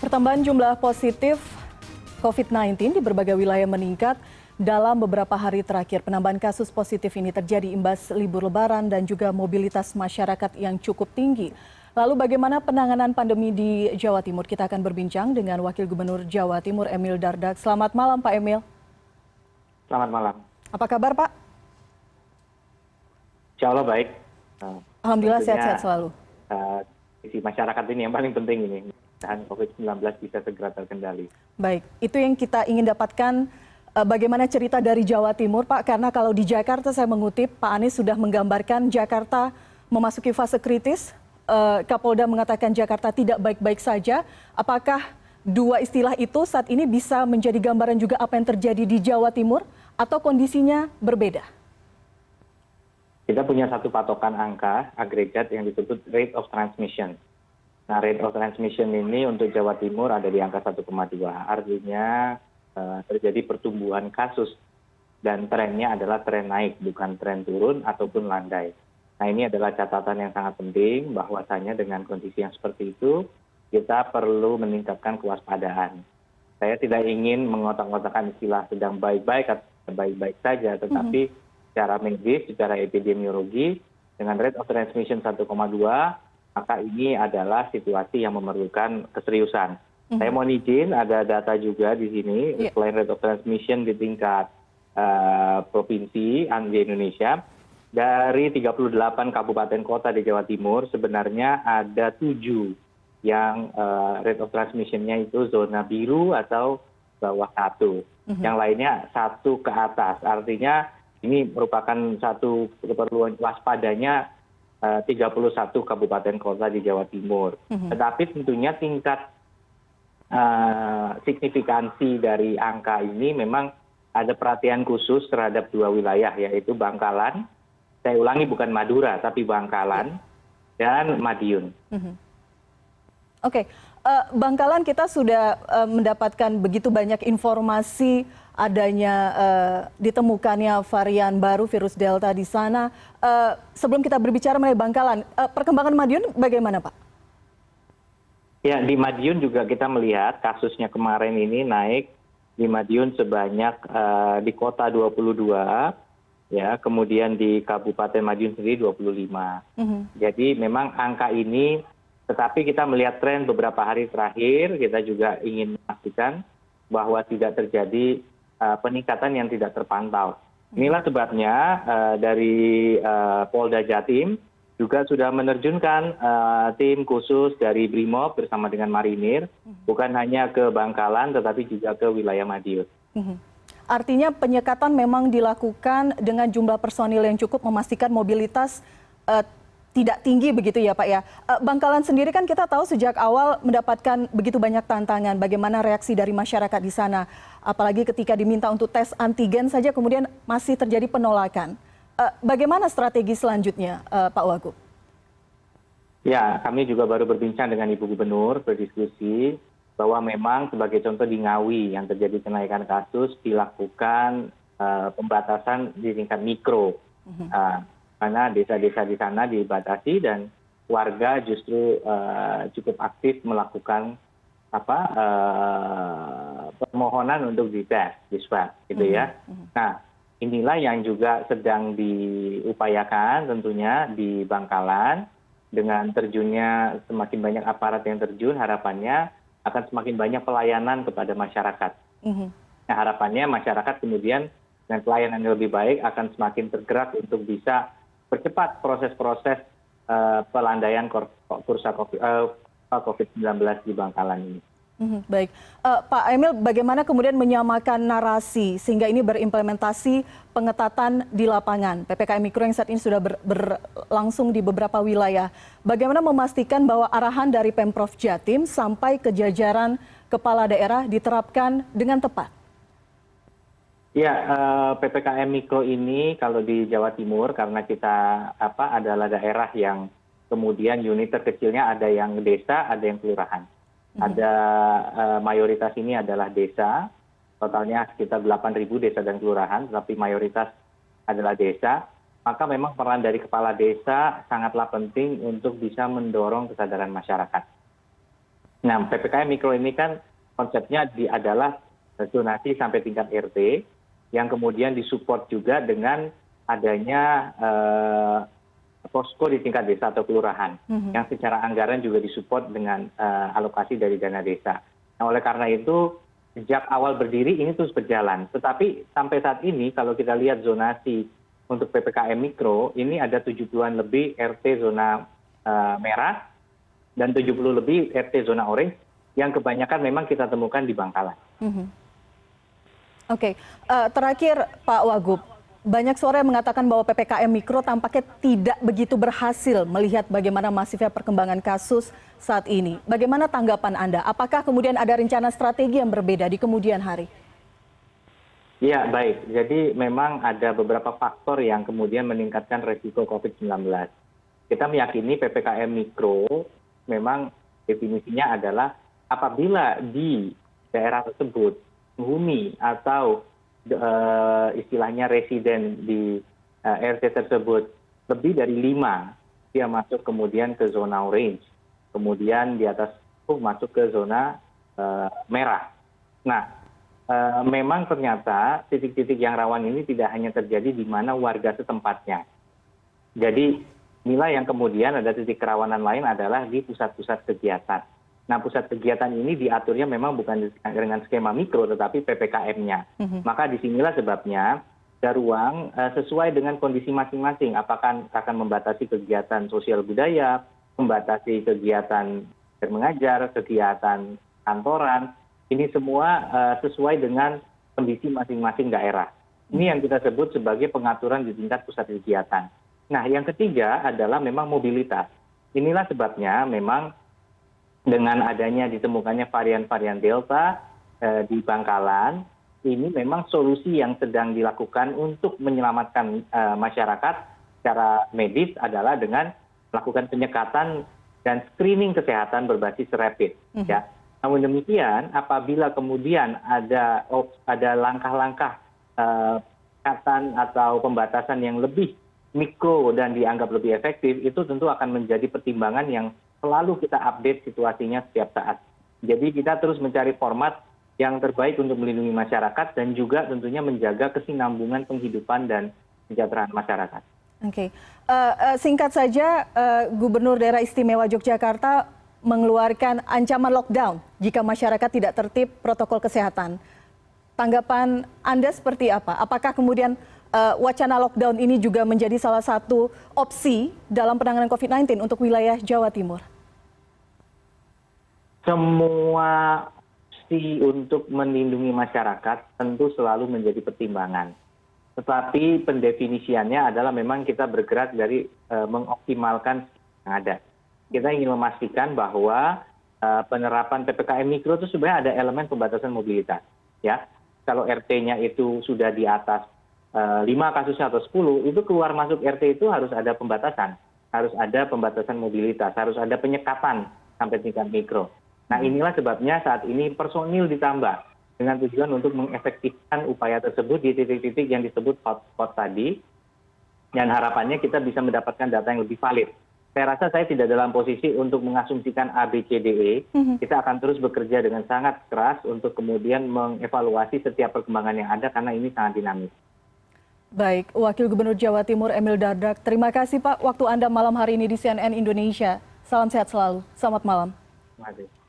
Pertambahan jumlah positif COVID-19 di berbagai wilayah meningkat dalam beberapa hari terakhir. Penambahan kasus positif ini terjadi imbas libur Lebaran dan juga mobilitas masyarakat yang cukup tinggi. Lalu bagaimana penanganan pandemi di Jawa Timur? Kita akan berbincang dengan Wakil Gubernur Jawa Timur Emil Dardak. Selamat malam Pak Emil. Selamat malam. Apa kabar Pak? Insya Allah baik. Alhamdulillah sehat-sehat selalu. Isi masyarakat ini yang paling penting ini. Dan COVID-19 bisa segera terkendali. Baik, itu yang kita ingin dapatkan bagaimana cerita dari Jawa Timur Pak. Karena kalau di Jakarta saya mengutip Pak Anies sudah menggambarkan Jakarta memasuki fase kritis. Kapolda mengatakan Jakarta tidak baik-baik saja. Apakah dua istilah itu saat ini bisa menjadi gambaran juga apa yang terjadi di Jawa Timur atau kondisinya berbeda? Kita punya satu patokan angka agregat yang disebut rate of transmission. Nah, rate of transmission ini untuk Jawa Timur ada di angka 1,2. Artinya terjadi pertumbuhan kasus dan trennya adalah tren naik, bukan tren turun ataupun landai. Nah, ini adalah catatan yang sangat penting bahwasanya dengan kondisi yang seperti itu kita perlu meningkatkan kewaspadaan. Saya tidak ingin mengotak-ngotakan istilah sedang baik-baik atau baik-baik saja, tetapi secara medis, secara epidemiologi dengan rate of transmission 1,2 maka ini adalah situasi yang memerlukan keseriusan. Saya mohon izin, ada data juga di sini, selain rate of transmission di tingkat provinsi di Indonesia, dari 38 kabupaten kota di Jawa Timur, sebenarnya ada 7 yang rate of transmission-nya itu zona biru atau bawah 1. Yang lainnya 1 ke atas, artinya ini merupakan satu keperluan waspadanya 31 kabupaten kota di Jawa Timur. Tetapi tentunya tingkat signifikansi dari angka ini memang ada perhatian khusus terhadap 2 wilayah, yaitu Bangkalan, saya ulangi bukan Madura, tapi Bangkalan, dan Madiun. Oke, Bangkalan kita sudah mendapatkan begitu banyak informasi adanya ditemukannya varian baru virus Delta di sana. Sebelum kita berbicara mengenai Bangkalan, perkembangan Madiun bagaimana Pak? Ya, di Madiun juga kita melihat kasusnya kemarin ini naik di Madiun sebanyak di kota 22, ya, kemudian di Kabupaten Madiun sendiri 25. Jadi memang angka ini, tetapi kita melihat tren beberapa hari terakhir, kita juga ingin memastikan bahwa tidak terjadi peningkatan yang tidak terpantau. Inilah sebabnya dari Polda Jatim juga sudah menerjunkan tim khusus dari Brimob bersama dengan Marinir, bukan hanya ke Bangkalan tetapi juga ke wilayah Madiun. Artinya penyekatan memang dilakukan dengan jumlah personil yang cukup, memastikan mobilitas tidak tinggi begitu ya Pak ya. Bangkalan sendiri kan kita tahu sejak awal mendapatkan begitu banyak tantangan. Bagaimana reaksi dari masyarakat di sana? Apalagi ketika diminta untuk tes antigen saja kemudian masih terjadi penolakan. Bagaimana strategi selanjutnya Pak Wagub? Ya, kami juga baru berbincang dengan Ibu Gubernur, berdiskusi bahwa memang sebagai contoh di Ngawi yang terjadi kenaikan kasus dilakukan pembatasan di tingkat mikro. Karena desa-desa di sana dibatasi dan warga justru cukup aktif melakukan permohonan untuk dites, di swab, gitu ya. Nah, inilah yang juga sedang diupayakan tentunya di Bangkalan dengan terjunnya semakin banyak aparat yang terjun, harapannya akan semakin banyak pelayanan kepada masyarakat. Nah, harapannya masyarakat kemudian dengan pelayanan yang lebih baik akan semakin tergerak untuk bisa percepat proses-proses pelandaian kursa COVID-19 di Bangkalan ini. Baik, Pak Emil, bagaimana kemudian menyamakan narasi sehingga ini berimplementasi pengetatan di lapangan PPKM Mikro yang saat ini sudah berlangsung di beberapa wilayah. Bagaimana memastikan bahwa arahan dari Pemprov Jatim sampai ke jajaran kepala daerah diterapkan dengan tepat? Ya, PPKM Mikro ini kalau di Jawa Timur karena kita adalah daerah yang kemudian unit terkecilnya ada yang desa, ada yang kelurahan. Ada mayoritas ini adalah desa, totalnya sekitar 8.000 desa dan kelurahan, tetapi mayoritas adalah desa. Maka memang peran dari kepala desa sangatlah penting untuk bisa mendorong kesadaran masyarakat. Nah, PPKM Mikro ini kan konsepnya adalah zonasi sampai tingkat RT, yang kemudian disupport juga dengan adanya posko di tingkat desa atau kelurahan, yang secara anggaran juga disupport dengan alokasi dari dana desa. Nah, oleh karena itu, sejak awal berdiri ini terus berjalan. Tetapi sampai saat ini kalau kita lihat zonasi untuk PPKM Mikro, ini ada 70-an lebih RT zona merah dan 70 lebih RT zona orange, yang kebanyakan memang kita temukan di Bangkalan. Oke, terakhir Pak Wagub, banyak suara yang mengatakan bahwa PPKM Mikro tampaknya tidak begitu berhasil melihat bagaimana masifnya perkembangan kasus saat ini. Bagaimana tanggapan Anda? Apakah kemudian ada rencana strategi yang berbeda di kemudian hari? Ya, baik. Jadi memang ada beberapa faktor yang kemudian meningkatkan resiko COVID-19. Kita meyakini PPKM Mikro memang definisinya adalah apabila di daerah tersebut penghuni atau istilahnya residen di RT tersebut lebih dari 5, dia masuk kemudian ke zona orange, kemudian di atas itu masuk ke zona merah. Nah, memang ternyata titik-titik yang rawan ini tidak hanya terjadi di mana warga setempatnya. Jadi inilah yang kemudian ada titik kerawanan lain adalah di pusat-pusat kegiatan. Nah, pusat kegiatan ini diaturnya memang bukan dengan skema mikro, tetapi PPKM-nya. Maka disinilah sebabnya ada ruang sesuai dengan kondisi masing-masing. Apakah akan membatasi kegiatan sosial budaya, membatasi kegiatan mengajar, kegiatan kantoran. Ini semua sesuai dengan kondisi masing-masing daerah. Ini yang kita sebut sebagai pengaturan di tingkat pusat kegiatan. Nah, yang ketiga adalah memang mobilitas. Inilah sebabnya memang dengan adanya ditemukannya varian-varian Delta di Bangkalan, ini memang solusi yang sedang dilakukan untuk menyelamatkan masyarakat secara medis adalah dengan melakukan penyekatan dan screening kesehatan berbasis rapid. Ya. Namun demikian, apabila kemudian ada langkah-langkah penyekatan atau pembatasan yang lebih mikro dan dianggap lebih efektif, itu tentu akan menjadi pertimbangan yang selalu kita update situasinya setiap saat. Jadi kita terus mencari format yang terbaik untuk melindungi masyarakat dan juga tentunya menjaga kesinambungan penghidupan dan kesejahteraan masyarakat. Oke, singkat saja, Gubernur Daerah Istimewa Yogyakarta mengeluarkan ancaman lockdown jika masyarakat tidak tertib protokol kesehatan. Tanggapan Anda seperti apa? Apakah kemudian wacana lockdown ini juga menjadi salah satu opsi dalam penanganan COVID-19 untuk wilayah Jawa Timur? Semua opsi untuk melindungi masyarakat tentu selalu menjadi pertimbangan. Tetapi pendefinisiannya adalah memang kita bergerak dari mengoptimalkan yang ada. Kita ingin memastikan bahwa penerapan PPKM Mikro itu sebenarnya ada elemen pembatasan mobilitas. Ya, kalau RT-nya itu sudah di atas 5 kasusnya atau 10, itu keluar masuk RT itu harus ada pembatasan. Harus ada pembatasan mobilitas, harus ada penyekatan sampai tingkat mikro. Nah, inilah sebabnya saat ini personil ditambah dengan tujuan untuk mengefektifkan upaya tersebut di titik-titik yang disebut hotspot tadi. Dan harapannya kita bisa mendapatkan data yang lebih valid. Saya rasa saya tidak dalam posisi untuk mengasumsikan A, B, C, D, E. Kita akan terus bekerja dengan sangat keras untuk kemudian mengevaluasi setiap perkembangan yang ada karena ini sangat dinamis. Baik, Wakil Gubernur Jawa Timur Emil Dardak, terima kasih Pak waktu Anda malam hari ini di CNN Indonesia. Salam sehat selalu, selamat malam. Terima kasih.